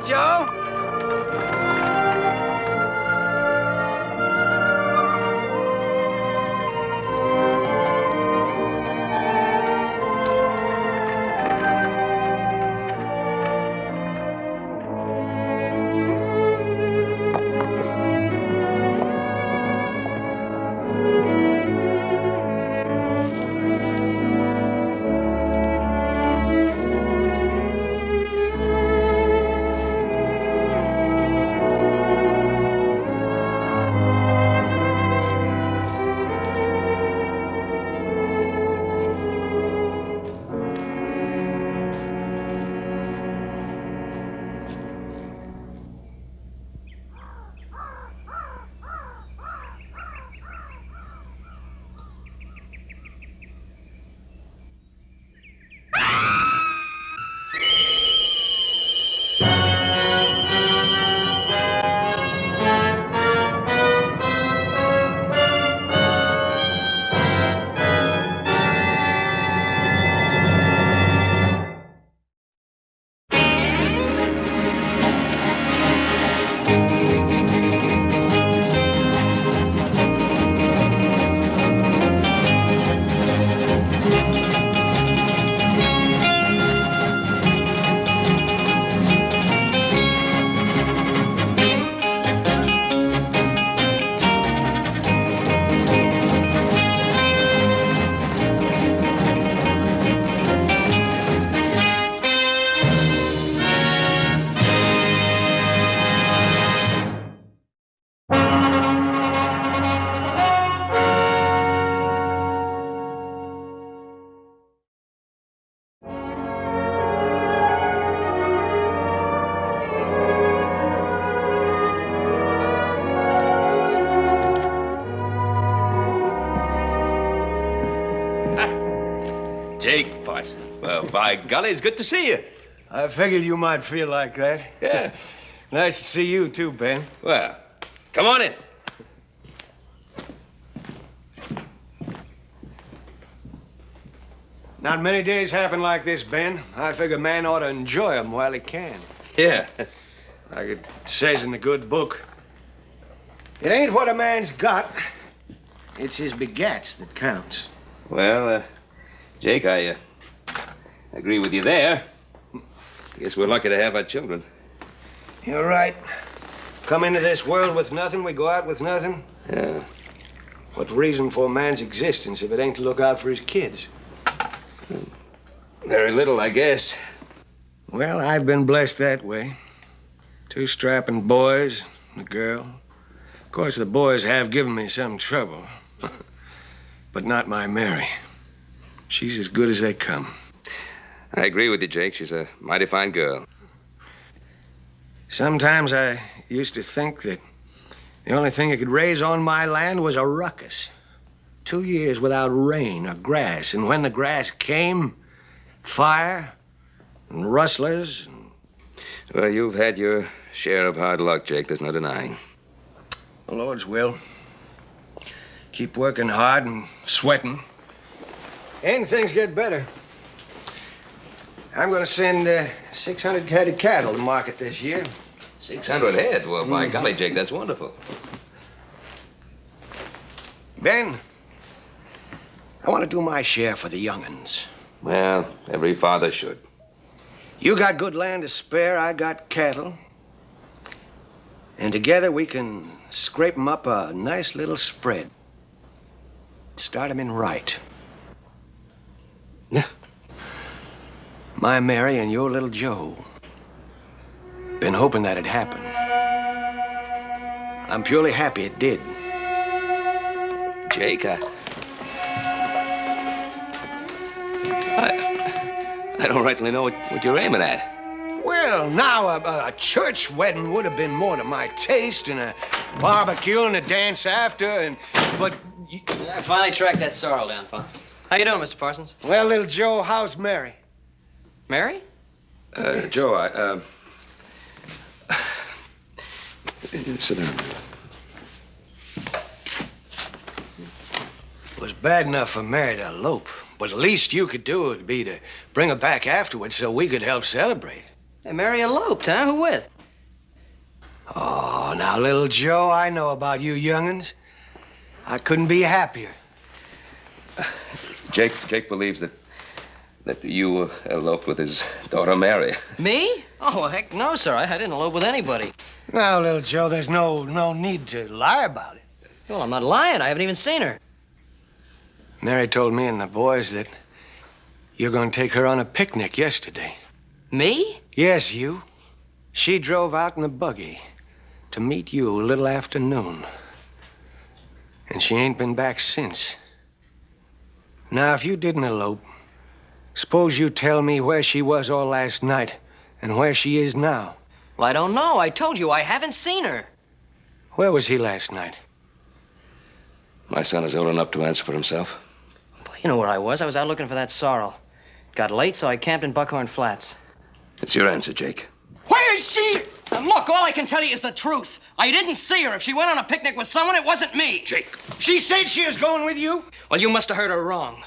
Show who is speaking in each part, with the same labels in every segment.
Speaker 1: Joe.
Speaker 2: Jake Parson. Well, by golly, it's good to see you.
Speaker 1: I figured you might feel like that.
Speaker 2: Yeah.
Speaker 1: Nice to see you, too, Ben.
Speaker 2: Well, come on in.
Speaker 1: Not many days happen like this, Ben. I figure a man ought to enjoy them while he can.
Speaker 2: Yeah.
Speaker 1: Like it says in the good book. It ain't what a man's got. It's his begats that counts.
Speaker 2: Well, Jake, I agree with you there. Guess we're lucky to have our children.
Speaker 1: You're right. Come into this world with nothing, we go out with nothing.
Speaker 2: Yeah.
Speaker 1: What's reason for man's existence if it ain't to look out for his kids?
Speaker 2: Very little, I guess.
Speaker 1: Well, I've been blessed that way. 2 strapping boys, and a girl. Of course, the boys have given me some trouble. But not my Mary. She's as good as they come.
Speaker 2: I agree with you, Jake. She's a mighty fine girl.
Speaker 1: Sometimes I used to think that the only thing that could raise on my land was a ruckus. 2 years without rain or grass. And when the grass came, fire and rustlers.
Speaker 2: Well, you've had your share of hard luck, Jake. There's no denying.
Speaker 1: The Lord's will. Keep working hard and sweating. And things get better. I'm going to send 600 head of cattle to market this year.
Speaker 2: 600 head? Well, by golly, Jake, that's wonderful.
Speaker 1: Ben, I want to do my share for the young'uns.
Speaker 2: Well, every father should.
Speaker 1: You got good land to spare, I got cattle. And together we can scrape 'em up a nice little spread. Start 'em in right. Yeah. My Mary and your little Joe. Been hoping that'd happen. I'm purely happy it did.
Speaker 2: Jake, I don't rightly know what you're aiming at.
Speaker 1: Well, now, a church wedding would have been more to my taste, and a barbecue and a dance after, but...
Speaker 3: I finally tracked that sorrel down, Pa. How you doing, Mr. Parsons?
Speaker 1: Well, little Joe, how's Mary?
Speaker 3: Mary?
Speaker 2: Joe, sit down.
Speaker 1: It was bad enough for Mary to elope, but the least you could do would be to bring her back afterwards so we could help celebrate.
Speaker 3: Hey, Mary eloped, huh? Who with?
Speaker 1: Oh, now, little Joe, I know about you young'uns. I couldn't be happier.
Speaker 2: Jake believes that you eloped with his daughter Mary.
Speaker 3: Me? Oh, heck no, sir. I didn't elope with anybody.
Speaker 1: Now, little Joe, there's no need to lie about it.
Speaker 3: Well, I'm not lying. I haven't even seen her.
Speaker 1: Mary told me and the boys that you're going to take her on a picnic yesterday.
Speaker 3: Me?
Speaker 1: Yes, you. She drove out in the buggy to meet you a little after noon. And she ain't been back since. Now, if you didn't elope, suppose you tell me where she was all last night and where she is now.
Speaker 3: Well, I don't know. I told you I haven't seen her.
Speaker 1: Where was he last night?
Speaker 2: My son is old enough to answer for himself.
Speaker 3: Well, you know where I was. I was out looking for that sorrel. Got late, so I camped in Buckhorn Flats.
Speaker 2: It's your answer, Jake.
Speaker 1: Where is she?
Speaker 3: Now, look, all I can tell you is the truth. I didn't see her. If she went on a picnic with someone, it wasn't me.
Speaker 2: Jake.
Speaker 1: She said she was going with you?
Speaker 3: Well, you must have heard her wrong.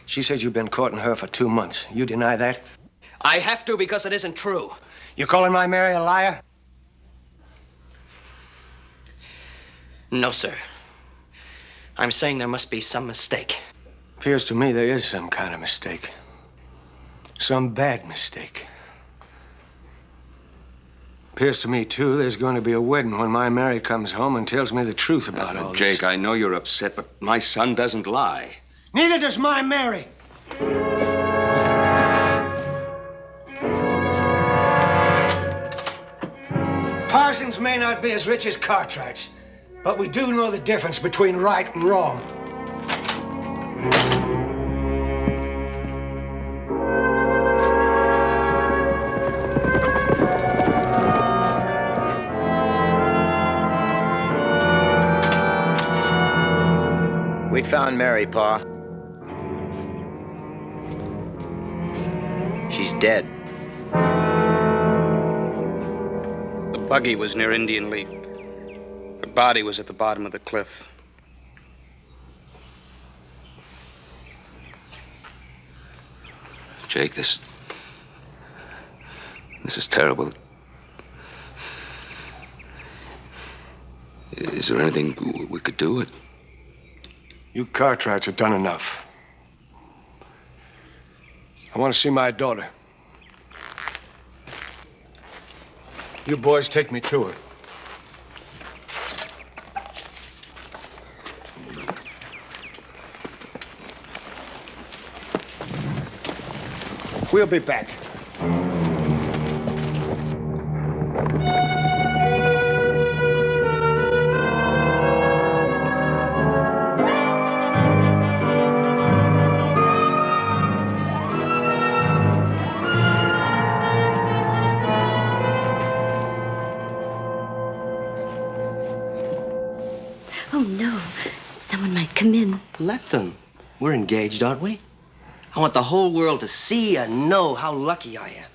Speaker 1: She says you've been courting her for 2 months. You deny that?
Speaker 3: I have to because it isn't true.
Speaker 1: You calling my Mary a liar?
Speaker 3: No, sir. I'm saying there must be some mistake.
Speaker 1: Appears to me there is some kind of mistake. Some bad mistake. Appears to me, too, there's going to be a wedding when my Mary comes home and tells me the truth about all this.
Speaker 2: Jake, I know you're upset, but my son doesn't lie.
Speaker 1: Neither does my Mary. Parsons may not be as rich as Cartwright's, but we do know the difference between right and wrong.
Speaker 4: We found Mary, Pa. She's dead.
Speaker 5: The buggy was near Indian Leap. Her body was at the bottom of the cliff.
Speaker 2: Jake, this is terrible. Is there anything we could do?
Speaker 1: You Cartwrights have done enough. I want to see my daughter. You boys take me to her. We'll be back.
Speaker 6: Oh, no. Someone might come in.
Speaker 7: Let them. We're engaged, aren't we? I want the whole world to see and know how lucky I am.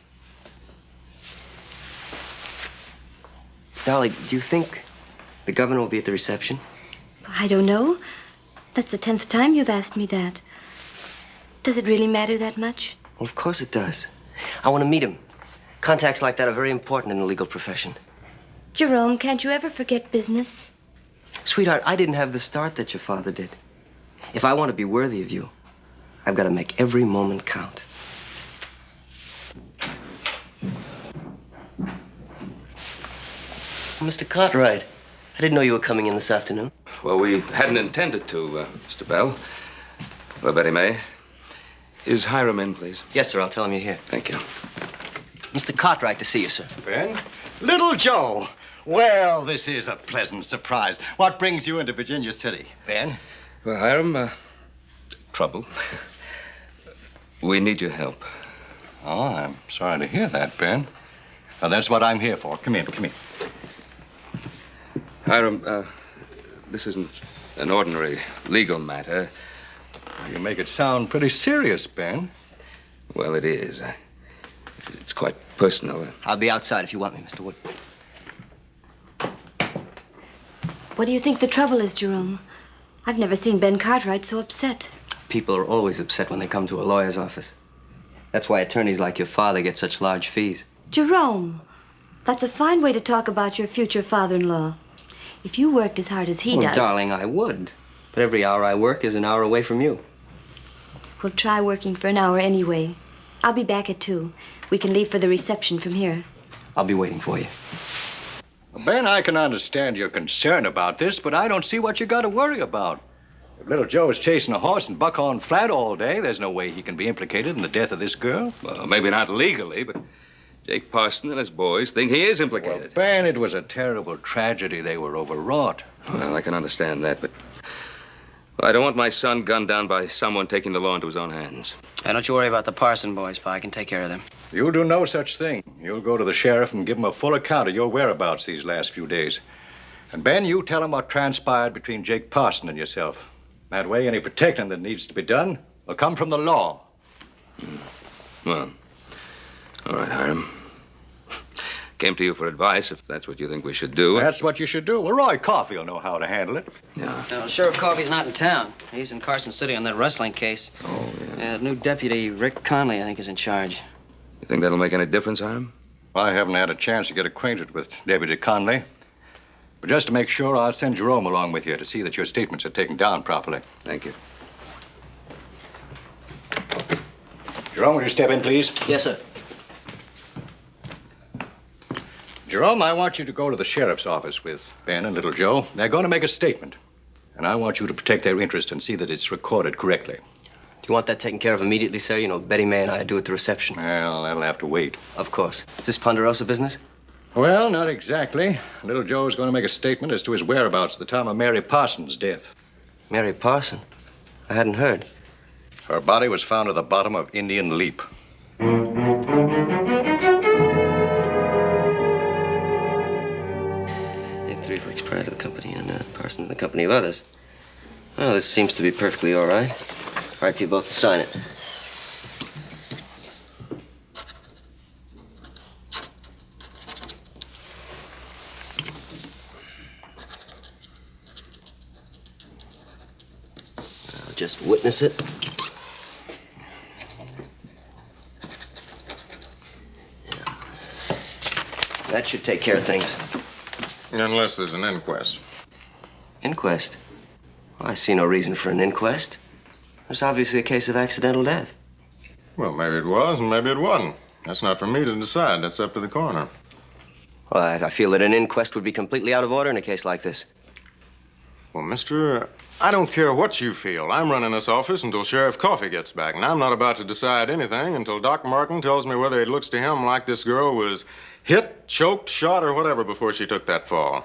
Speaker 7: Dolly, do you think the governor will be at the reception?
Speaker 6: I don't know. That's the 10th time you've asked me that. Does it really matter that much?
Speaker 7: Well, of course it does. I want to meet him. Contacts like that are very important in the legal profession.
Speaker 6: Jerome, can't you ever forget business?
Speaker 7: Sweetheart, I didn't have the start that your father did. If I want to be worthy of you, I've got to make every moment count. Mr. Cartwright, I didn't know you were coming in this afternoon.
Speaker 2: Well, we hadn't intended to, Mr. Bell. Well, Betty May. Is Hiram in, please?
Speaker 7: Yes, sir. I'll tell him you're here.
Speaker 2: Thank you.
Speaker 7: Mr. Cartwright to see you, sir.
Speaker 8: Ben? Little Joe. Well, this is a pleasant surprise. What brings you into Virginia City, Ben?
Speaker 2: Well, Hiram, trouble. We need your help.
Speaker 8: Oh, I'm sorry to hear that, Ben. Now, that's what I'm here for. Come in, come in.
Speaker 2: Hiram, this isn't an ordinary legal matter.
Speaker 8: You make it sound pretty serious, Ben.
Speaker 2: Well, it is. It's quite personal.
Speaker 7: I'll be outside if you want me, Mr. Wood.
Speaker 6: What do you think the trouble is, Jerome? I've never seen Ben Cartwright so upset.
Speaker 7: People are always upset when they come to a lawyer's office. That's why attorneys like your father get such large fees.
Speaker 6: Jerome, that's a fine way to talk about your future father-in-law. If you worked as hard as he does...
Speaker 7: Darling, I would. But every hour I work is an hour away from you.
Speaker 6: We'll try working for an hour anyway. I'll be back at 2. We can leave for the reception from here.
Speaker 7: I'll be waiting for you.
Speaker 8: Ben, I can understand your concern about this, but I don't see what you got to worry about. If little Joe is chasing a horse in Buckhorn Flat all day, there's no way he can be implicated in the death of this girl.
Speaker 2: Well, maybe not legally, but Jake Parson and his boys think he is implicated.
Speaker 8: Well, Ben, it was a terrible tragedy. They were overwrought.
Speaker 2: Well, I can understand that, but I don't want my son gunned down by someone taking the law into his own hands.
Speaker 3: Hey, don't you worry about the Parson boys, Pa. I can take care of them.
Speaker 8: You'll do no such thing. You'll go to the sheriff and give him a full account of your whereabouts these last few days. And, Ben, you tell him what transpired between Jake Parson and yourself. That way, any protecting that needs to be done will come from the law.
Speaker 2: Well, all right, Hiram. Came to you for advice, if that's what you think we should do.
Speaker 8: That's what you should do. Well, Roy Coffey will know how to handle it.
Speaker 2: Yeah.
Speaker 3: No, Sheriff Coffey's not in town. He's in Carson City on that rustling case.
Speaker 2: Oh, yeah.
Speaker 3: The new deputy, Rick Conley, I think, is in charge.
Speaker 2: You think that'll make any difference, Hiram?
Speaker 8: I haven't had a chance to get acquainted with Deputy Conley. But just to make sure, I'll send Jerome along with you to see that your statements are taken down properly.
Speaker 2: Thank you.
Speaker 8: Jerome, will you step in, please?
Speaker 3: Yes, sir.
Speaker 8: Jerome, I want you to go to the sheriff's office with Ben and little Joe. They're going to make a statement. And I want you to protect their interest and see that it's recorded correctly.
Speaker 7: Do you want that taken care of immediately, sir? You know, Betty May and I do at the reception.
Speaker 8: Well, that'll have to wait.
Speaker 7: Of course. Is this Ponderosa business?
Speaker 8: Well, not exactly. Little Joe's going to make a statement as to his whereabouts at the time of Mary Parson's death.
Speaker 7: Mary Parson? I hadn't heard.
Speaker 8: Her body was found at the bottom of Indian Leap.
Speaker 7: 3 weeks prior to the company and Parson in the company of others. Well, this seems to be perfectly all right. All right for you both to sign it. I'll just witness it. That should take care of things.
Speaker 9: Unless there's an inquest.
Speaker 7: Inquest? Well, I see no reason for an inquest. It's obviously a case of accidental death.
Speaker 9: Well, maybe it was and maybe it wasn't. That's not for me to decide. That's up to the coroner.
Speaker 7: Well, I feel that an inquest would be completely out of order in a case like this.
Speaker 9: Well, mister, I don't care what you feel. I'm running this office until Sheriff Coffey gets back, and I'm not about to decide anything until Doc Martin tells me whether it looks to him like this girl was hit, choked, shot, or whatever before she took that fall.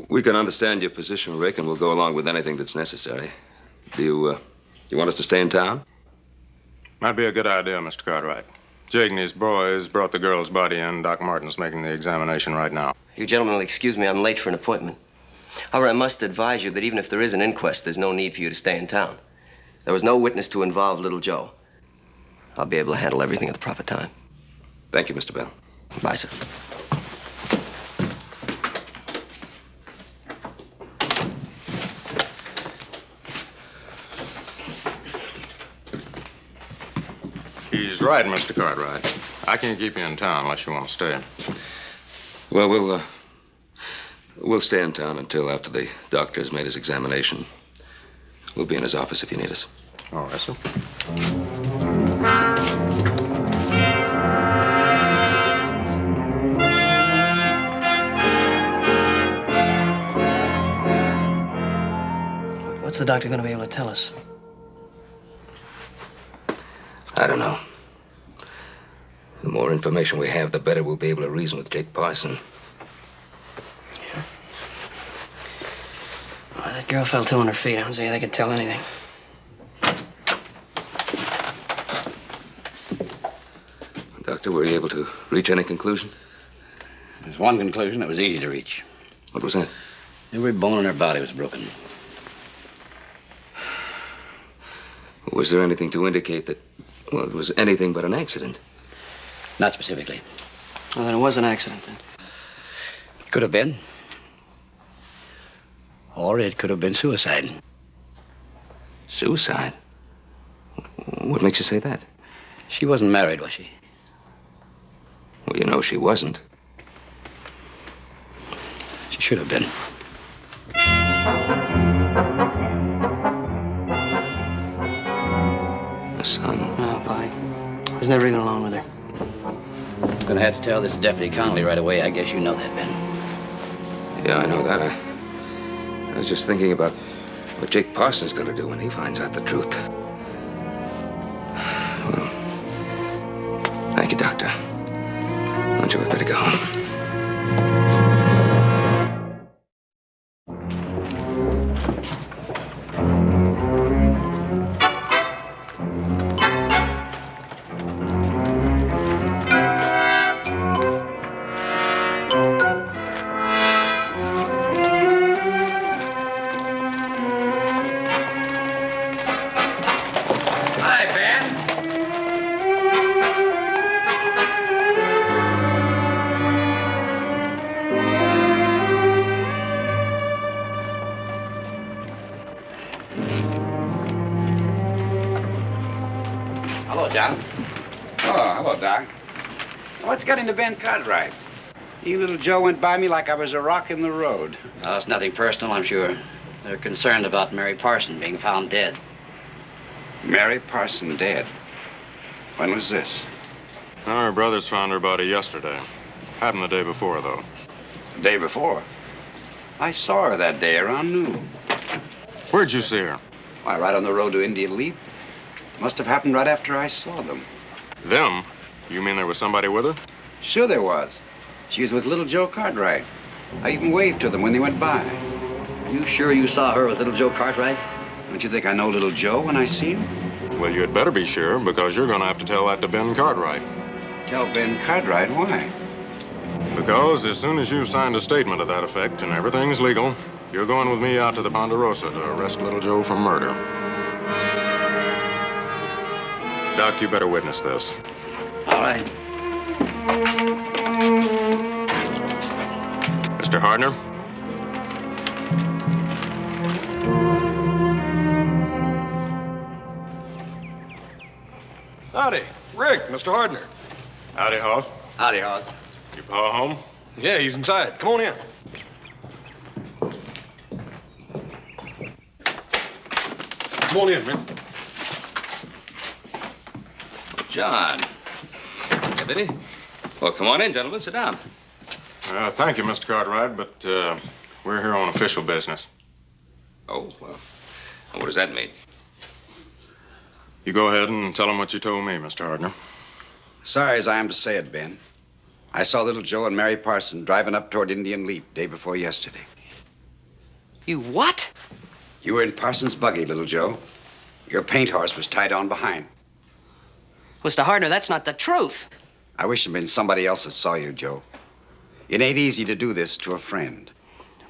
Speaker 2: We can understand your position, Rick, and we'll go along with anything that's necessary. Do you want us to stay in town?
Speaker 9: Might be a good idea, Mr. Cartwright. Jake and his boys brought the girl's body in. Doc Martin's making the examination right now.
Speaker 7: You gentlemen will excuse me. I'm late for an appointment. However, I must advise you that even if there is an inquest, there's no need for you to stay in town. There was no witness to involve little Joe. I'll be able to handle everything at the proper time.
Speaker 2: Thank you, Mr. Bell.
Speaker 7: Bye, sir.
Speaker 9: He's right, Mr. Cartwright. I can't keep you in town unless you want to stay.
Speaker 2: Well, we'll stay in town until after the doctor has made his examination. We'll be in his office if you need us.
Speaker 9: All right, sir.
Speaker 3: What's the doctor going to be able to tell us?
Speaker 2: I don't know. The more information we have, the better we'll be able to reason with Jake Parson.
Speaker 3: Well, that girl fell to on her feet. I don't see how they could tell anything.
Speaker 2: Doctor, were you able to reach any conclusion?
Speaker 10: There's one conclusion that was easy to reach.
Speaker 2: What was that?
Speaker 10: Every bone in her body was broken.
Speaker 2: Was there anything to indicate that, well, it was anything but an accident?
Speaker 10: Not specifically.
Speaker 3: Well, then it was an accident, then.
Speaker 10: Could have been. Or it could have been suicide.
Speaker 2: Suicide? What makes you say that?
Speaker 10: She wasn't married, was she?
Speaker 2: Well, you know she wasn't.
Speaker 10: She should have been.
Speaker 2: A son.
Speaker 3: Oh, Pi. I was never even alone with her.
Speaker 10: I'm gonna have to tell this Deputy Connolly right away. I guess you know that, Ben.
Speaker 2: Yeah, I know that. I was just thinking about what Jake Parsons gonna do when he finds out the truth. Well, thank you, Doctor. Don't you better go home?
Speaker 10: Hello, John.
Speaker 11: Oh, hello, Doc. What's got into Ben Cartwright? You little Joe went by me like I was a rock in the road.
Speaker 10: Oh, it's nothing personal, I'm sure. They're concerned about Mary Parson being found dead.
Speaker 11: Mary Parson dead. When was this?
Speaker 9: Our brothers found her body yesterday. Happened the day before, though.
Speaker 11: The day before? I saw her that day around noon.
Speaker 9: Where'd you see her?
Speaker 11: Why, right on the road to Indian Leap. Must have happened right after I saw them.
Speaker 9: Them? You mean there was somebody with her?
Speaker 11: Sure there was. She was with little Joe Cartwright. I even waved to them when they went by.
Speaker 10: You sure you saw her with little Joe Cartwright?
Speaker 11: Don't you think I know little Joe when I see him?
Speaker 9: Well, you'd better be sure, because you're gonna have to tell that to Ben Cartwright.
Speaker 11: Tell Ben Cartwright why?
Speaker 9: Because as soon as you've signed a statement to that effect and everything's legal, you're going with me out to the Ponderosa to arrest little Joe for murder. Doc, you better witness this.
Speaker 10: All right.
Speaker 9: Mr. Hardner?
Speaker 1: Howdy. Rick, Mr. Hardner.
Speaker 9: Howdy, Hoss.
Speaker 1: Howdy, Hoss.
Speaker 9: Your pa home?
Speaker 1: Yeah, he's inside. Come on in. Come on in, man.
Speaker 2: John. Deputy. Well, come on in, gentlemen. Sit down.
Speaker 9: Thank you, Mr. Cartwright, but we're here on official business.
Speaker 2: Oh, well, what does that mean?
Speaker 9: You go ahead and tell him what you told me, Mr. Hardner.
Speaker 11: Sorry as I am to say it, Ben. I saw little Joe and Mary Parson driving up toward Indian Leap day before yesterday.
Speaker 3: You what?
Speaker 11: You were in Parson's buggy, little Joe. Your paint horse was tied on behind.
Speaker 3: Mr. Hardner, that's not the truth.
Speaker 11: I wish it'd been somebody else that saw you, Joe. It ain't easy to do this to a friend.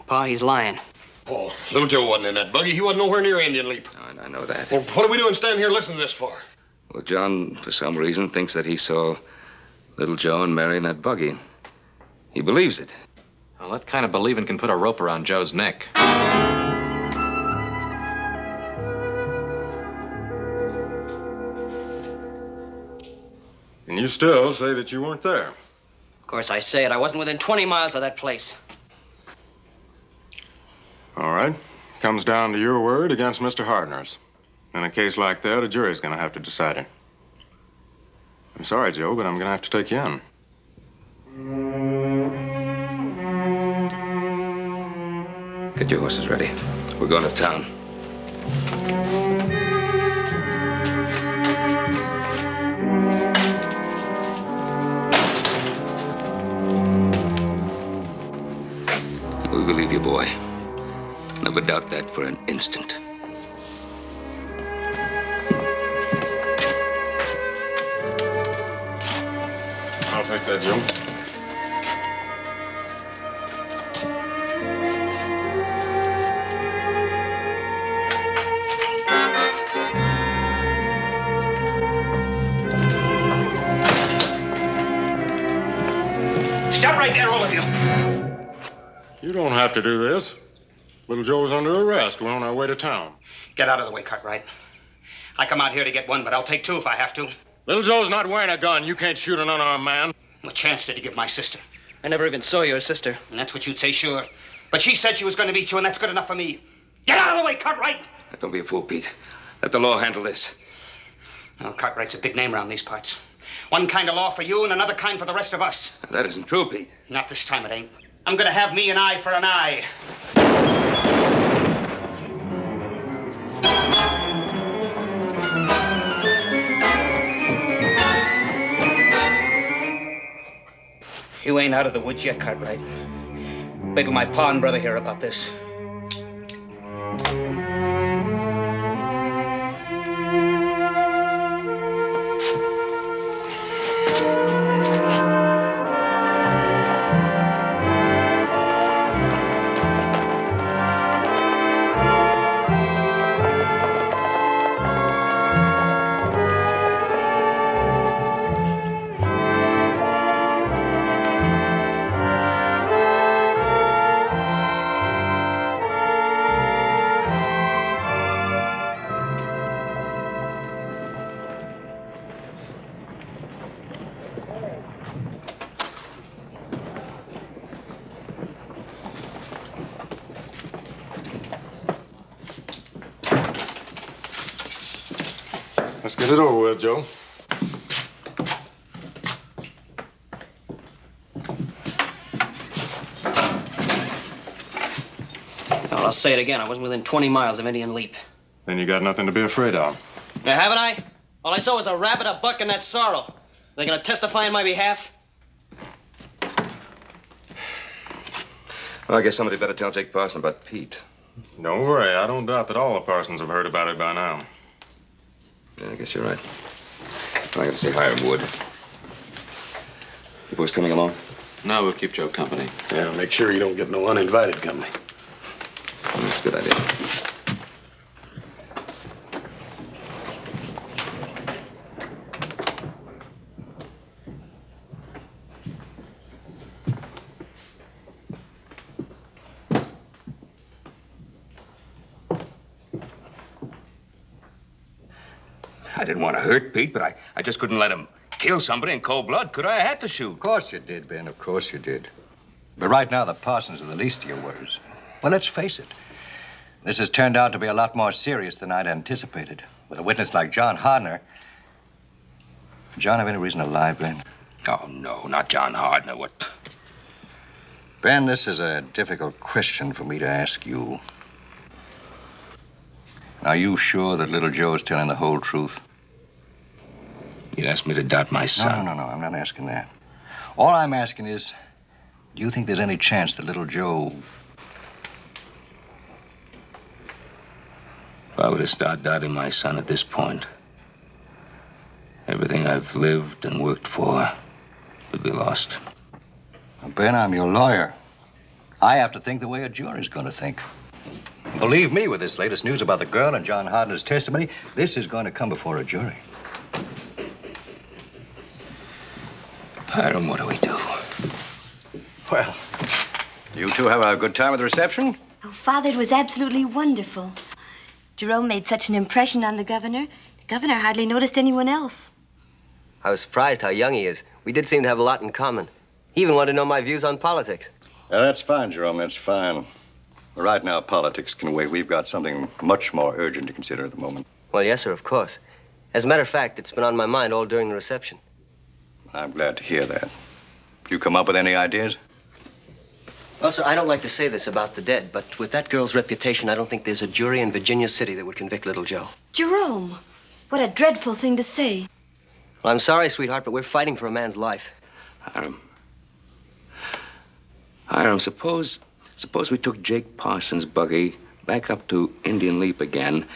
Speaker 3: Pa, he's lying.
Speaker 1: Oh, little Joe wasn't in that buggy. He wasn't nowhere near Indian Leap.
Speaker 2: I know that.
Speaker 1: Well, what are we doing standing here listening to this for?
Speaker 2: Well, John, for some reason, thinks that he saw little Joe and Mary in that buggy. He believes it.
Speaker 12: Well, that kind of believing can put a rope around Joe's neck.
Speaker 9: And you still say that you weren't there.
Speaker 3: Of course, I say it. I wasn't within 20 miles of that place.
Speaker 9: All right. Comes down to your word against Mr. Hardner's. In a case like that, a jury's gonna have to decide it. I'm sorry, Joe, but I'm gonna have to take you in.
Speaker 2: Get your horses ready. We're going to town. We believe you, boy. Never doubt that for an instant.
Speaker 9: I'll take that, Joe.
Speaker 1: Stop right there, all of you.
Speaker 9: You don't have to do this. Little Joe's under arrest. We're on our way to town.
Speaker 11: Get out of the way, Cartwright.
Speaker 5: I come out here to get one, but I'll take two if I have to.
Speaker 9: Little Joe's not wearing a gun. You can't shoot an unarmed man.
Speaker 5: What chance did he give my sister?
Speaker 3: I never even saw your sister.
Speaker 5: And that's what you'd say, sure. But she said she was going to beat you, and that's good enough for me. Get out of the way, Cartwright!
Speaker 2: Don't be a fool, Pete. Let the law handle this.
Speaker 5: Oh, Cartwright's a big name around these parts. One kind of law for you and another kind for the rest of us.
Speaker 2: That isn't true, Pete.
Speaker 5: Not this time, it ain't. I'm going to have me an eye for an eye. You ain't out of the woods yet, Cartwright. Wait till my pa and brother hear about this.
Speaker 9: Let's get it over with, Joe.
Speaker 3: Well, I'll say it again. I wasn't within 20 miles of Indian Leap.
Speaker 9: Then you got nothing to be afraid of.
Speaker 3: Now, haven't I? All I saw was a rabbit, a buck, and that sorrel. They gonna testify on my behalf?
Speaker 2: Well, I guess somebody better tell Jake Parson about Pete.
Speaker 9: Don't worry. I don't doubt that all the Parsons have heard about it by now.
Speaker 2: Yeah, I guess you're right. I gotta say hi to Wood. You boys coming along?
Speaker 12: No, we'll keep Joe company.
Speaker 13: Yeah, make sure you don't get no uninvited company.
Speaker 2: That's a good idea. I didn't want to hurt Pete, but I just couldn't let him kill somebody in cold blood, could I? I had to shoot.
Speaker 8: Of course you did, Ben. Of course you did. But right now, the Parsons are the least of your worries. Well, let's face it. This has turned out to be a lot more serious than I'd anticipated. With a witness like John Hardner. John have any reason to lie, Ben?
Speaker 2: Oh, no, not John Hardner. What?
Speaker 8: Ben, this is a difficult question for me to ask you. Are you sure that little Joe is telling the whole truth?
Speaker 2: You asked me to doubt my son.
Speaker 8: No, I'm not asking that. All I'm asking is, do you think there's any chance that little Joe...
Speaker 2: If I were to start doubting my son at this point, everything I've lived and worked for would be lost.
Speaker 8: Well, Ben, I'm your lawyer. I have to think the way a jury's going to think. Believe me, with this latest news about the girl and John Hardner's testimony, this is going to come before a jury.
Speaker 2: Hiram, what do we do?
Speaker 8: Well, you two have a good time at the reception?
Speaker 6: Oh, Father, it was absolutely wonderful. Jerome made such an impression on the governor. The governor hardly noticed anyone else.
Speaker 7: I was surprised how young he is. We did seem to have a lot in common. He even wanted to know my views on politics.
Speaker 8: That's fine, Jerome, that's fine. Right now, politics can wait. We've got something much more urgent to consider at the moment.
Speaker 7: Well, yes, sir, of course. As a matter of fact, it's been on my mind all during the reception.
Speaker 8: I'm glad to hear that. You come up with any ideas?
Speaker 7: Well, sir, I don't like to say this about the dead, but with that girl's reputation, I don't think there's a jury in Virginia City that would convict little Joe.
Speaker 6: Jerome, what a dreadful thing to say.
Speaker 7: Well, I'm sorry, sweetheart, but we're fighting for a man's life.
Speaker 2: Hiram, suppose we took Jake Parsons' buggy back up to Indian Leap again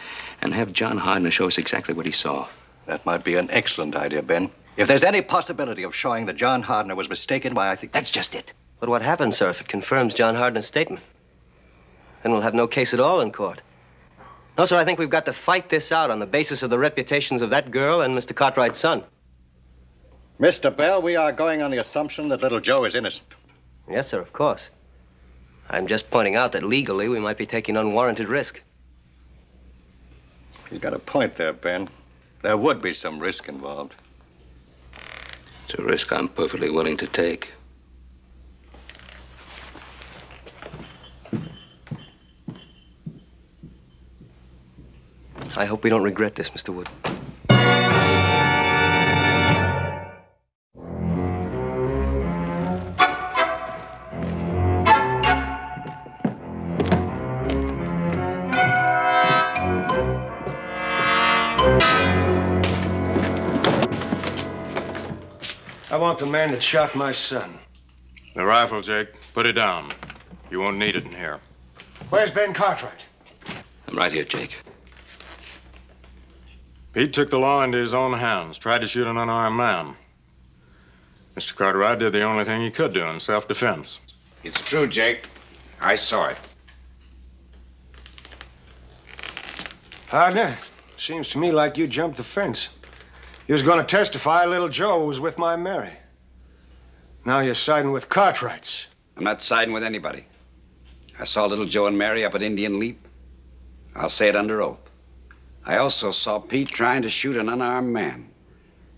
Speaker 2: and have John Hardner show us exactly what he saw.
Speaker 8: That might be an excellent idea, Ben. If there's any possibility of showing that John Hardner was mistaken, why, I think...
Speaker 2: That's just it.
Speaker 7: But what happens, sir, if it confirms John Hardner's statement? Then we'll have no case at all in court. No, sir, I think we've got to fight this out on the basis of the reputations of that girl and Mr. Cartwright's son.
Speaker 8: Mr. Bell, we are going on the assumption that little Joe is innocent.
Speaker 7: Yes, sir, of course. I'm just pointing out that legally we might be taking unwarranted risk.
Speaker 8: He's got a point there, Ben. There would be some risk involved.
Speaker 2: It's a risk I'm perfectly willing to take.
Speaker 7: I hope we don't regret this, Mr. Wood.
Speaker 1: I want the man that shot my son.
Speaker 9: The rifle, Jake. Put it down. You won't need it in here.
Speaker 1: Where's Ben Cartwright?
Speaker 2: I'm right here, Jake.
Speaker 9: Pete took the law into his own hands, tried to shoot an unarmed man. Mr. Cartwright did the only thing he could do in self-defense.
Speaker 11: It's true, Jake. I saw it.
Speaker 1: Hardner, seems to me like you jumped the fence. You was going to testify little Joe was with my Mary. Now you're siding with Cartwrights.
Speaker 11: I'm not siding with anybody. I saw little Joe and Mary up at Indian Leap. I'll say it under oath. I also saw Pete trying to shoot an unarmed man.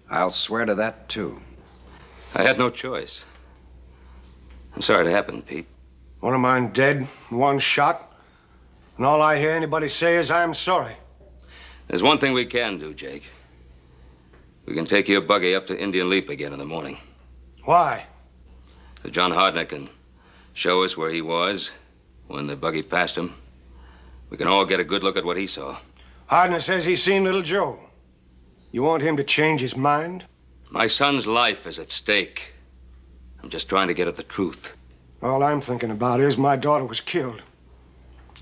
Speaker 11: I'll swear to that, too.
Speaker 2: I had no choice. I'm sorry it happened, Pete.
Speaker 1: One of mine dead, one shot. And all I hear anybody say is, I'm sorry.
Speaker 2: There's one thing we can do, Jake. We can take your buggy up to Indian Leap again in the morning.
Speaker 1: Why?
Speaker 2: So John Hardner can show us where he was when the buggy passed him. We can all get a good look at what he saw.
Speaker 1: Hardner says he's seen little Joe. You want him to change his mind?
Speaker 2: My son's life is at stake. I'm just trying to get at the truth.
Speaker 1: All I'm thinking about is my daughter was killed.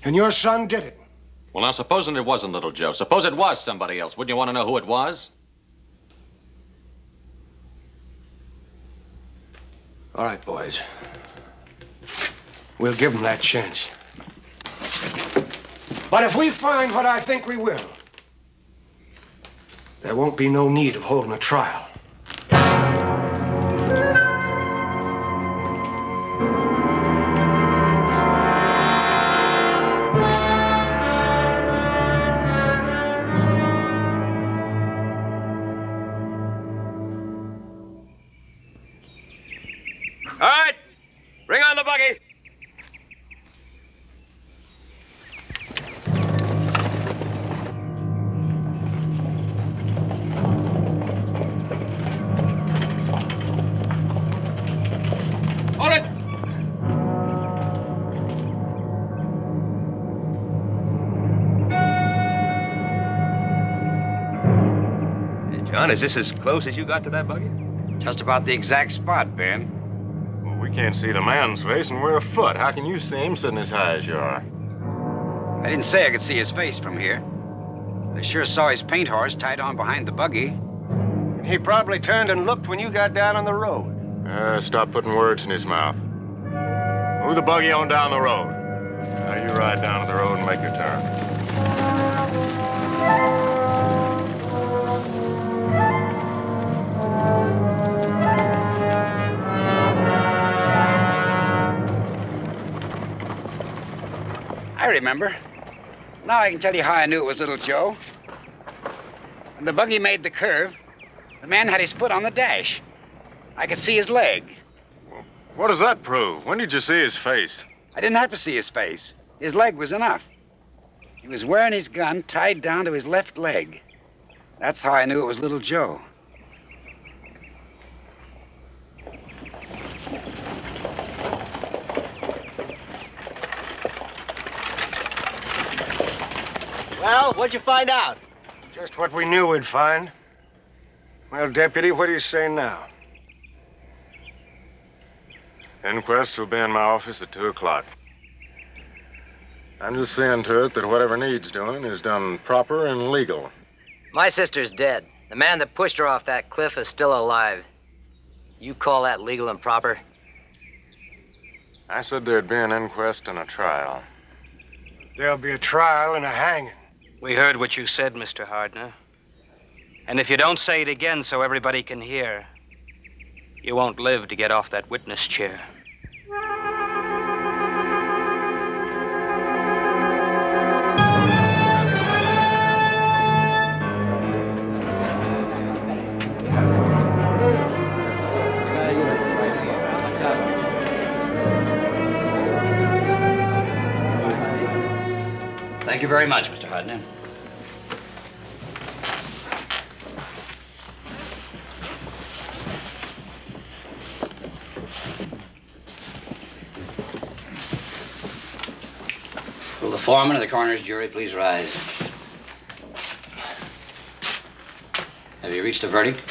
Speaker 1: And your son did it.
Speaker 12: Well, now, supposing it wasn't little Joe. Suppose it was somebody else. Wouldn't you want to know who it was?
Speaker 1: All right, boys. We'll give him that chance. But if we find what I think we will, there won't be no need of holding a trial.
Speaker 2: All right, bring on the buggy. Hold it.
Speaker 7: Hey, John, is this as close as you got to that buggy?
Speaker 11: Just about the exact spot, Ben.
Speaker 9: Well, we can't see the man's face, and we're afoot. How can you see him sitting as high as you are?
Speaker 11: I didn't say I could see his face from here. I sure saw his paint horse tied on behind the buggy.
Speaker 1: He probably turned and looked when you got down on the road.
Speaker 9: Stop putting words in his mouth. Move the buggy on down the road. Now you ride down to the road and make your turn.
Speaker 11: I remember. Now I can tell you how I knew it was little Joe. When the buggy made the curve, the man had his foot on the dash. I could see his leg.
Speaker 9: What does that prove? When did you see his face?
Speaker 11: I didn't have to see his face. His leg was enough. He was wearing his gun tied down to his left leg. That's how I knew it was little Joe.
Speaker 3: Well, what'd you find out?
Speaker 1: Just what we knew we'd find. Well, Deputy, what do you say now?
Speaker 9: Inquest will be in my office at 2 o'clock. I'm just seeing to it that whatever needs doing is done proper and legal.
Speaker 14: My sister's dead. The man that pushed her off that cliff is still alive. You call that legal and proper?
Speaker 9: I said there'd be an inquest and a trial.
Speaker 1: There'll be a trial and a hanging.
Speaker 5: We heard what you said, Mr. Hardner. And if you don't say it again so everybody can hear, you won't live to get off that witness chair.
Speaker 10: Thank you very much, Mr. Hardner. Will the foreman of the coroner's jury please rise? Have you reached a verdict?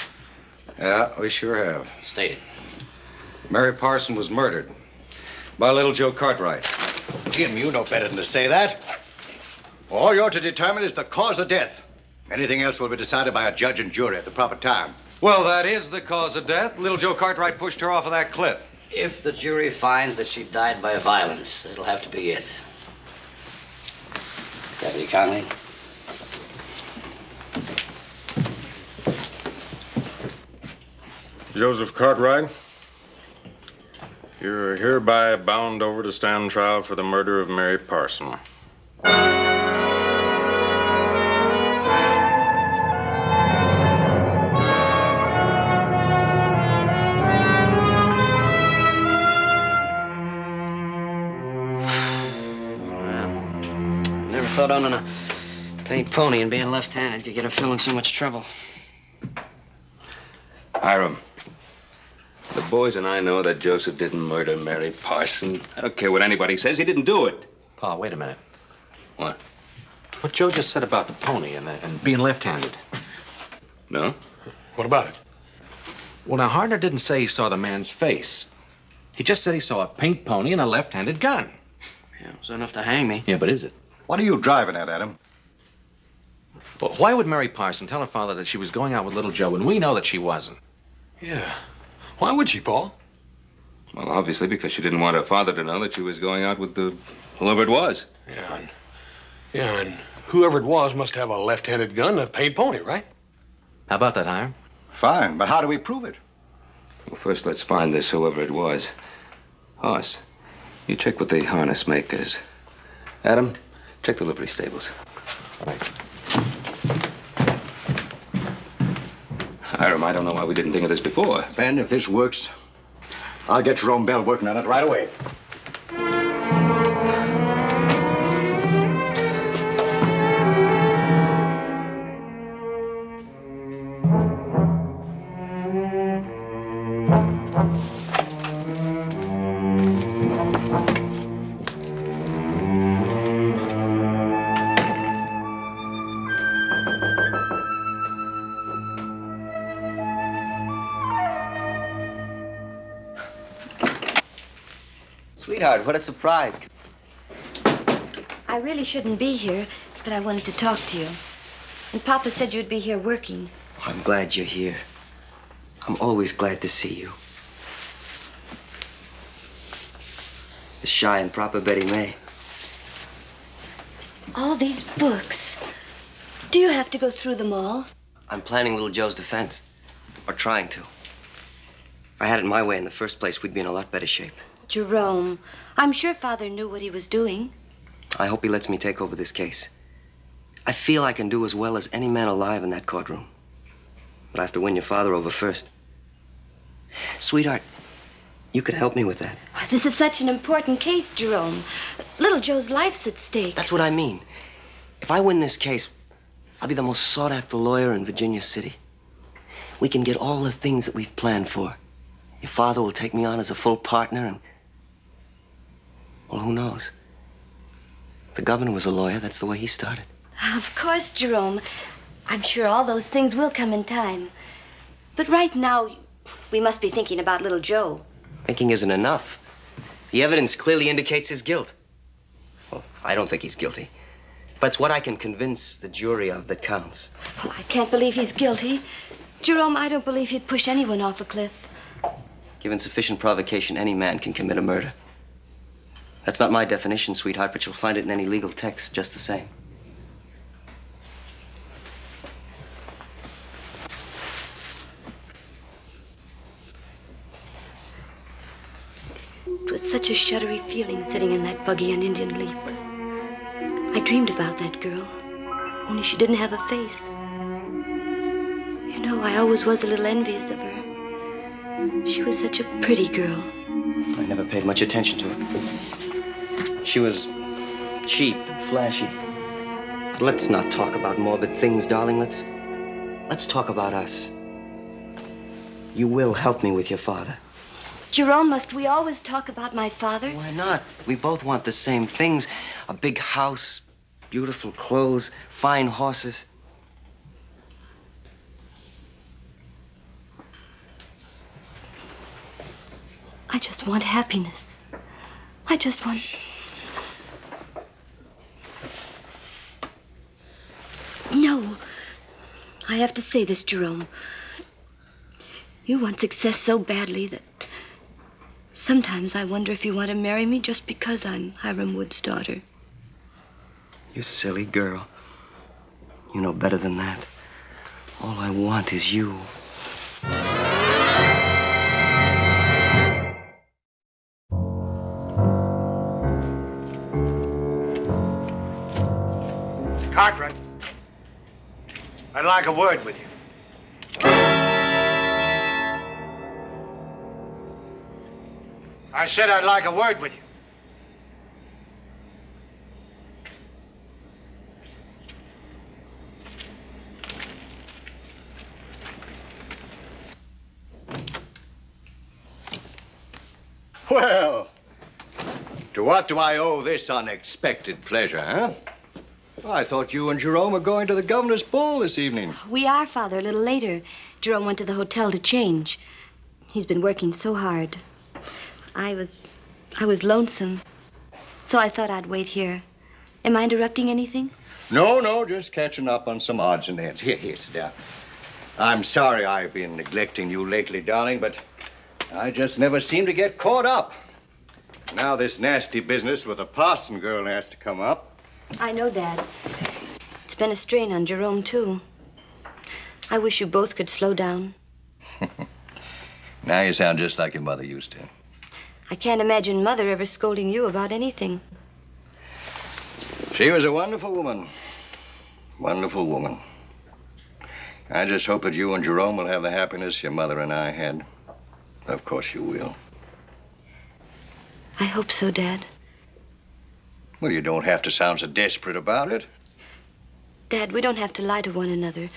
Speaker 11: Yeah, we sure have.
Speaker 10: State it.
Speaker 11: Mary Parson was murdered by little Joe Cartwright.
Speaker 8: Jim, you know better than to say that. All you're to determine is the cause of death. Anything else will be decided by a judge and jury at the proper time.
Speaker 11: Well, that is the cause of death. Little Joe Cartwright pushed her off of that cliff.
Speaker 10: If the jury finds that she died by violence, it'll have to be it. Deputy Conley.
Speaker 9: Joseph Cartwright, you're hereby bound over to stand trial for the murder of Mary Parson.
Speaker 3: Never thought owning a paint pony and being left-handed could get a fellow in so much trouble.
Speaker 2: Hiram, the boys and I know that Joseph didn't murder Mary Parson. I don't care what anybody says. He didn't do it.
Speaker 12: Pa, wait a minute.
Speaker 2: What?
Speaker 12: What Joe just said about the pony and being left-handed.
Speaker 2: No?
Speaker 13: What about it?
Speaker 12: Well, now, Hardner didn't say he saw the man's face. He just said he saw a pink pony and a left-handed gun.
Speaker 3: Yeah, it was enough to hang me.
Speaker 12: Yeah, but is it?
Speaker 8: What are you driving at, Adam?
Speaker 12: Well, why would Mary Parson tell her father that she was going out with little Joe when we know that she wasn't?
Speaker 13: Yeah. Why would she, Paul?
Speaker 2: Well, obviously because she didn't want her father to know that she was going out with whoever it was.
Speaker 13: Yeah, and whoever it was must have a left-handed gun and a paint pony, right?
Speaker 12: How about that, Hiram?
Speaker 8: Fine, but how do we prove it?
Speaker 2: Well, first let's find this whoever it was. Hoss, you check with the harness makers. Adam, check the livery stables.
Speaker 12: Right.
Speaker 2: Hiram, I don't know why we didn't think of this before.
Speaker 8: Ben, if this works, I'll get Jerome Bell working on it right away.
Speaker 7: Sweetheart, what a surprise.
Speaker 6: I really shouldn't be here, but I wanted to talk to you. And Papa said you'd be here working.
Speaker 7: I'm glad you're here. I'm always glad to see you. The shy and proper Betty May.
Speaker 6: All these books. Do you have to go through them all?
Speaker 7: I'm planning little Joe's defense. Or trying to. If I had it my way in the first place, we'd be in a lot better shape.
Speaker 6: Jerome, I'm sure Father knew what he was doing.
Speaker 7: I hope he lets me take over this case. I feel I can do as well as any man alive in that courtroom. But I have to win your father over first. Sweetheart, you could help me with that.
Speaker 6: This is such an important case, Jerome. Little Joe's life's at stake.
Speaker 7: That's what I mean. If I win this case, I'll be the most sought-after lawyer in Virginia City. We can get all the things that we've planned for. Your father will take me on as a full partner and... well, who knows? The governor was a lawyer. That's the way he started.
Speaker 6: Of course, Jerome. I'm sure all those things will come in time. But right now, we must be thinking about little Joe.
Speaker 7: Thinking isn't enough. The evidence clearly indicates his guilt. Well, I don't think he's guilty. But it's what I can convince the jury of that counts.
Speaker 6: Well, I can't believe he's guilty. Jerome, I don't believe he'd push anyone off a cliff.
Speaker 7: Given sufficient provocation, any man can commit a murder. That's not my definition, sweetheart, but you'll find it in any legal text just the same.
Speaker 6: It was such a shuddery feeling sitting in that buggy on Indian Leap. I dreamed about that girl, only she didn't have a face. You know, I always was a little envious of her. She was such a pretty girl.
Speaker 7: I never paid much attention to her. She was cheap and flashy. let's not talk about morbid things, darling. Let's talk about us. You will help me with your father.
Speaker 6: Jerome, must we always talk about my father?
Speaker 7: Why not? We both want the same things. A big house, beautiful clothes, fine horses.
Speaker 6: I just want happiness. I just want... No. I have to say this, Jerome. You want success so badly that sometimes I wonder if you want to marry me just because I'm Hiram Wood's daughter.
Speaker 7: You silly girl. You know better than that. All I want is you.
Speaker 8: Cartwright, I'd like a word with you. I said I'd like a word with you. Well, to what do I owe this unexpected pleasure, huh? I thought you and Jerome were going to the governor's ball this evening.
Speaker 6: We are, Father, a little later. Jerome went to the hotel to change. He's been working so hard. I was lonesome, so I thought I'd wait here. Am I interrupting anything?
Speaker 8: No, just catching up on some odds and ends. Here, sit down. I'm sorry I've been neglecting you lately, darling, but I just never seem to get caught up. Now this nasty business with the Parson girl has to come up.
Speaker 6: I know, Dad. It's been a strain on Jerome, too. I wish you both could slow down.
Speaker 8: Now you sound just like your mother used to.
Speaker 6: I can't imagine Mother ever scolding you about anything.
Speaker 8: She was a wonderful woman. Wonderful woman. I just hope that you and Jerome will have the happiness your mother and I had. Of course you will.
Speaker 6: I hope so, Dad.
Speaker 8: Well, you don't have to sound so desperate about it.
Speaker 6: Dad, we don't have to lie to one another.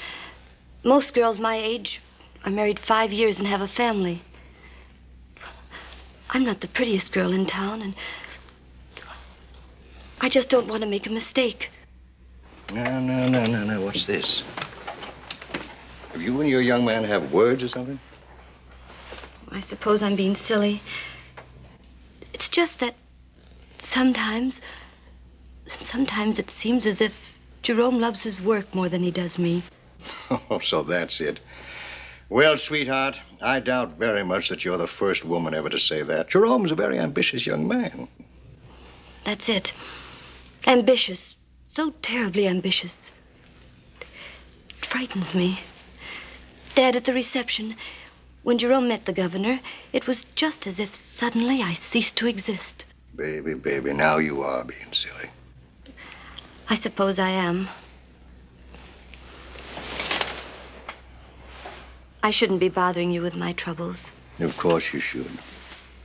Speaker 6: Most girls my age are married 5 years and have a family. I'm not the prettiest girl in town, and I just don't want to make a mistake.
Speaker 8: No. What's this? Have you and your young man have words or something?
Speaker 6: I suppose I'm being silly. It's just that sometimes it seems as if Jerome loves his work more than he does me.
Speaker 8: Oh, so that's it. Well, sweetheart, I doubt very much that you're the first woman ever to say that. Jerome's a very ambitious young man.
Speaker 6: That's it. Ambitious. So terribly ambitious. It frightens me. Dad, at the reception, when Jerome met the governor, it was just as if suddenly I ceased to exist.
Speaker 8: Baby, now you are being silly.
Speaker 6: I suppose I am. I shouldn't be bothering you with my troubles.
Speaker 8: Of course you should.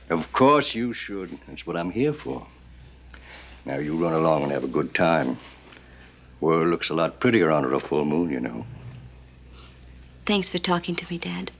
Speaker 8: Of course you should. That's what I'm here for. Now, you run along and have a good time. World looks a lot prettier under a full moon, you know.
Speaker 6: Thanks for talking to me, Dad.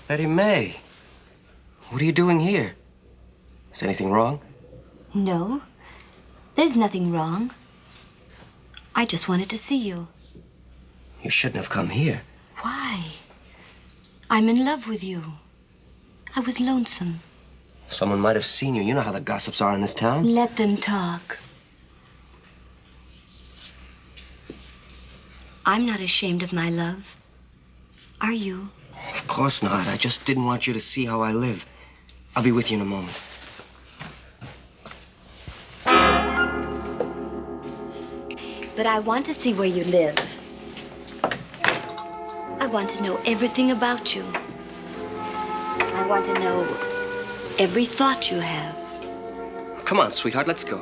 Speaker 7: Betty May, what are you doing here? Is anything wrong?
Speaker 6: No, there's nothing wrong. I just wanted to see you.
Speaker 7: You shouldn't have come here.
Speaker 6: Why? I'm in love with you. I was lonesome.
Speaker 7: Someone might have seen you. You know how the gossips are in this town.
Speaker 6: Let them talk. I'm not ashamed of my love. Are you?
Speaker 7: Of course not. I just didn't want you to see how I live. I'll be with you in a moment.
Speaker 6: But I want to see where you live. want to know everything about you. I want to know every thought you have.
Speaker 7: Come on, sweetheart, let's go.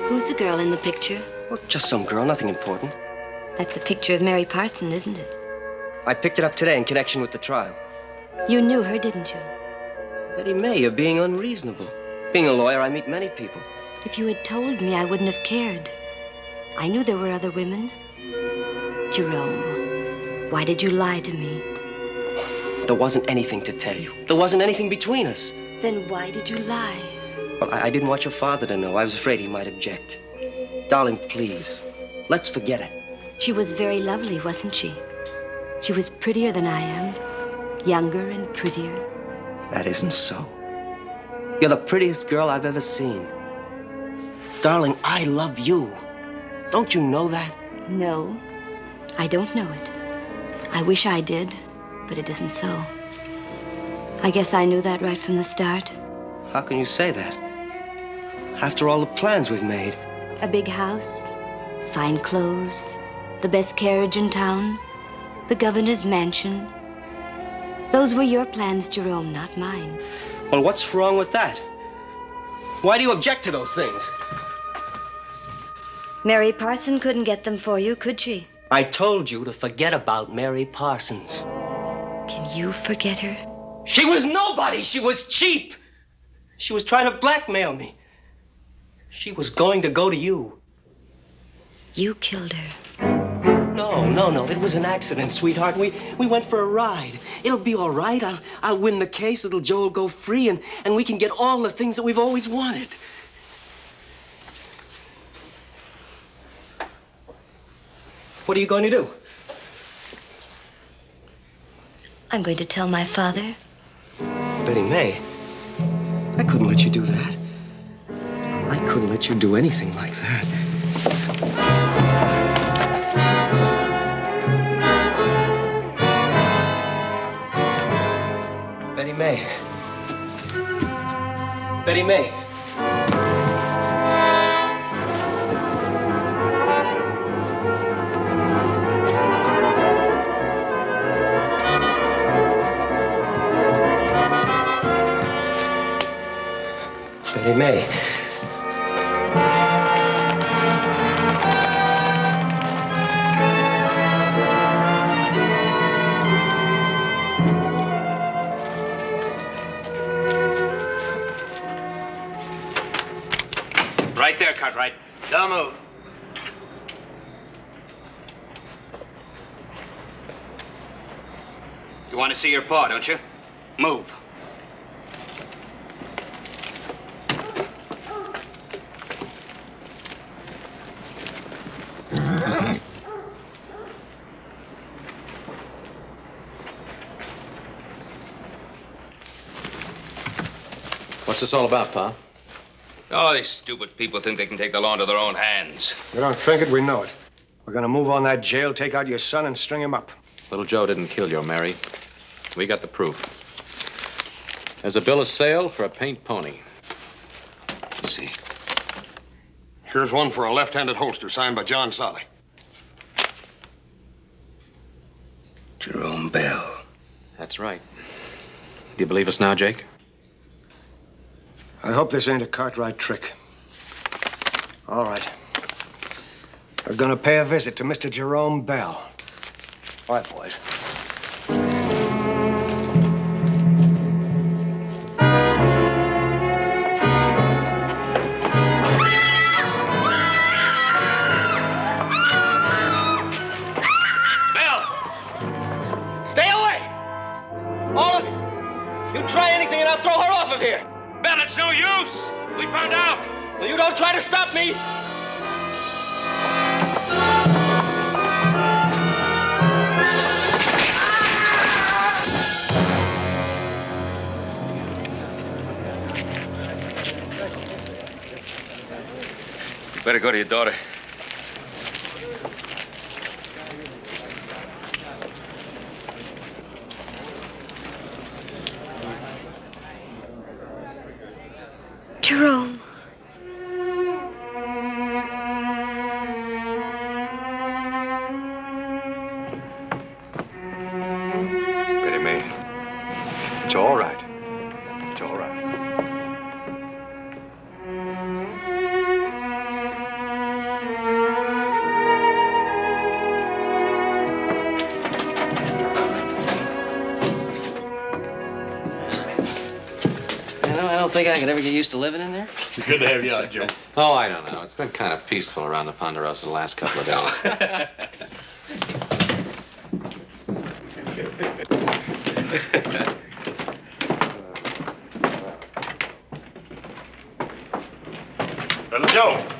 Speaker 6: Who's the girl in the picture?
Speaker 7: Well, just some girl, nothing important.
Speaker 6: That's a picture of Mary Parson, isn't it?
Speaker 7: I picked it up today in connection with the trial.
Speaker 6: You knew her, didn't you?
Speaker 7: Betty May, you're being unreasonable. Being a lawyer, I meet many people.
Speaker 6: If you had told me, I wouldn't have cared. I knew there were other women. Jerome, why did you lie to me?
Speaker 7: There wasn't anything to tell you. There wasn't anything between us.
Speaker 6: Then why did you lie?
Speaker 7: Well, I didn't want your father to know. I was afraid he might object. Darling, please, let's forget it.
Speaker 6: She was very lovely, wasn't she? She was prettier than I am. Younger and prettier.
Speaker 7: That isn't so. You're the prettiest girl I've ever seen. Darling, I love you. Don't you know that?
Speaker 6: No, I don't know it. I wish I did, but it isn't so. I guess I knew that right from the start.
Speaker 7: How can you say that? After all the plans we've made.
Speaker 6: A big house, fine clothes, the best carriage in town, the governor's mansion. Those were your plans, Jerome, not mine.
Speaker 7: Well, what's wrong with that? Why do you object to those things?
Speaker 6: Mary Parson couldn't get them for you, could she?
Speaker 7: I told you to forget about Mary Parsons.
Speaker 6: Can you forget her?
Speaker 7: She was nobody. She was cheap. She was trying to blackmail me. She was going to go to you.
Speaker 6: You killed her.
Speaker 7: No. It was an accident, sweetheart. We went for a ride. It'll be all right. I'll win the case. Little Joe will go free, and we can get all the things that we've always wanted. What are you going to do?
Speaker 6: I'm going to tell my father.
Speaker 7: Betty May, I couldn't let you do that. I couldn't let you do anything like that. Betty May. Betty May. Betty May.
Speaker 5: Right there, Cartwright.
Speaker 10: Don't move.
Speaker 5: You want to see your paw, don't you? Move.
Speaker 12: What's this all about, Pa?
Speaker 2: Oh, these stupid people think they can take the law into their own hands.
Speaker 1: We don't think it, we know it. We're gonna move on that jail, take out your son, and string him up.
Speaker 12: Little Joe didn't kill your Mary. We got the proof. There's a bill of sale for a paint pony.
Speaker 2: Let's see.
Speaker 13: Here's one for a left-handed holster signed by John Solly.
Speaker 2: Jerome Bell.
Speaker 12: That's right. Do you believe us now, Jake?
Speaker 1: I hope this ain't a Cartwright trick. All right. We're gonna pay a visit to Mr. Jerome Bell. All right, boys.
Speaker 7: Stay away! All of you! You try anything and I'll throw her off of here!
Speaker 2: Bell, it's no use! We found out!
Speaker 7: Well, you don't try to stop me!
Speaker 2: You better go to your daughter.
Speaker 6: Jerome.
Speaker 10: don't think I could ever get used to living in there?
Speaker 13: Good to have you out, Joe.
Speaker 12: Oh, I don't know. It's been kind of peaceful around the Ponderosa the last couple of days.
Speaker 13: Brother Joe.